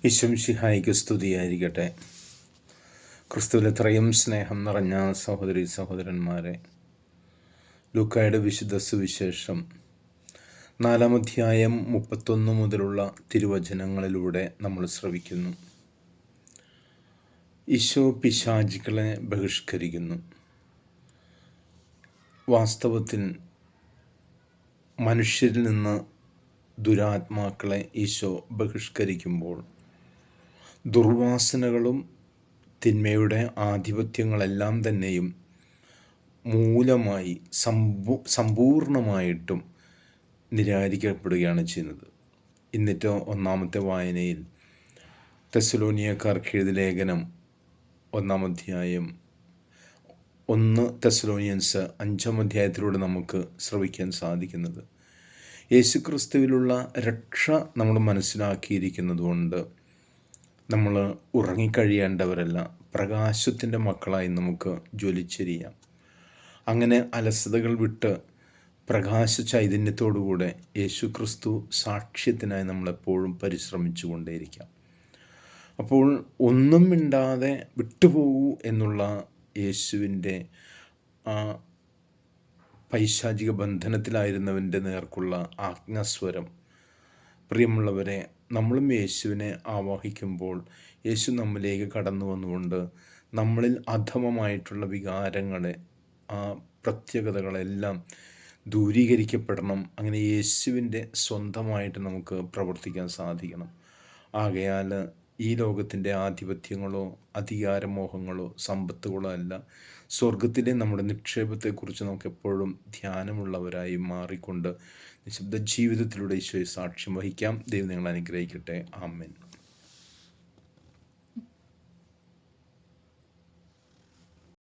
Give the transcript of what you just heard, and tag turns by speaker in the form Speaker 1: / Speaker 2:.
Speaker 1: ഈശോമിശിഹായിക്ക് സ്തുതിയായിരിക്കട്ടെ. ക്രിസ്തുവിൽ ഇത്രയും സ്നേഹം നിറഞ്ഞ സഹോദരി സഹോദരന്മാരെ, ലൂക്കായുടെ വിശുദ്ധ സുവിശേഷം 4-ാം അധ്യായം 31 മുതലുള്ള തിരുവചനങ്ങളിലൂടെ നമ്മൾ ശ്രവിക്കുന്നു. ഈശോ പിശാചുക്കളെ ബഹിഷ്കരിക്കുന്നു. വാസ്തവത്തിൽ മനുഷ്യരിൽ നിന്ന് ദുരാത്മാക്കളെ ഈശോ ബഹിഷ്കരിക്കുമ്പോൾ ദുർവാസനകളും തിന്മയുടെ ആധിപത്യങ്ങളെല്ലാം തന്നെയും മൂലമായി സമ്പൂർണമായിട്ടും നിരാകരിക്കപ്പെടുകയാണ് ചെയ്യുന്നത്. ഇന്നിട്ട് 1-ാമത്തെ വായനയിൽ തെസ്സലോനിയക്കാർക്ക് എഴുതിയ ലേഖനം 1-ാം അധ്യായം 1 തെസ്സലോനിയൻസ് 5-ാം അധ്യായത്തിലൂടെ നമുക്ക് ശ്രവിക്കാൻ സാധിക്കുന്നത്, യേശുക്രിസ്തുവിലുള്ള രക്ഷ നമ്മൾ മനസ്സിലാക്കിയിരിക്കുന്നതുകൊണ്ട് നമ്മൾ ഉറങ്ങിക്കഴിയേണ്ടവരല്ല, പ്രകാശത്തിൻ്റെ മക്കളായി നമുക്ക് ജ്വലിച്ചെരിയാം. അങ്ങനെ അലസതകൾ വിട്ട് പ്രകാശ ചൈതന്യത്തോടുകൂടെ യേശുക്രിസ്തു സാക്ഷ്യത്തിനായി നമ്മളെപ്പോഴും പരിശ്രമിച്ചു കൊണ്ടേയിരിക്കാം. അപ്പോൾ ഒന്നും മിണ്ടാതെ വിട്ടുപോകൂ എന്നുള്ള യേശുവിൻ്റെ പൈശാചിക ബന്ധനത്തിലായിരുന്നവൻ്റെ നേർക്കുള്ള ആജ്ഞാസ്വരം, പ്രിയമുള്ളവരെ, നമ്മളും യേശുവിനെ ആവാഹിക്കുമ്പോൾ യേശു നമ്മിലേക്ക് കടന്നു വന്നുകൊണ്ട് നമ്മളിൽ അധമമായിട്ടുള്ള വികാരങ്ങളെ, ആ പ്രത്യേകതകളെല്ലാം ദൂരീകരിക്കപ്പെടണം. അങ്ങനെ യേശുവിൻ്റെ സ്വന്തമായിട്ട് നമുക്ക് പ്രവർത്തിക്കാൻ സാധിക്കണം. ആകയാൽ ഈ ലോകത്തിൻ്റെ ആധിപത്യങ്ങളോ അധികാരമോഹങ്ങളോ സമ്പത്തുകളോ അല്ല, സ്വർഗത്തിലെ നമ്മുടെ നിക്ഷേപത്തെക്കുറിച്ച് നമുക്ക് എപ്പോഴും ധ്യാനമുള്ളവരായി മാറിക്കൊണ്ട് നിശബ്ദ ജീവിതത്തിലൂടെ ഈശോയെ സാക്ഷ്യം വഹിക്കാം. ദൈവം നിങ്ങളെ അനുഗ്രഹിക്കട്ടെ. ആമേൻ.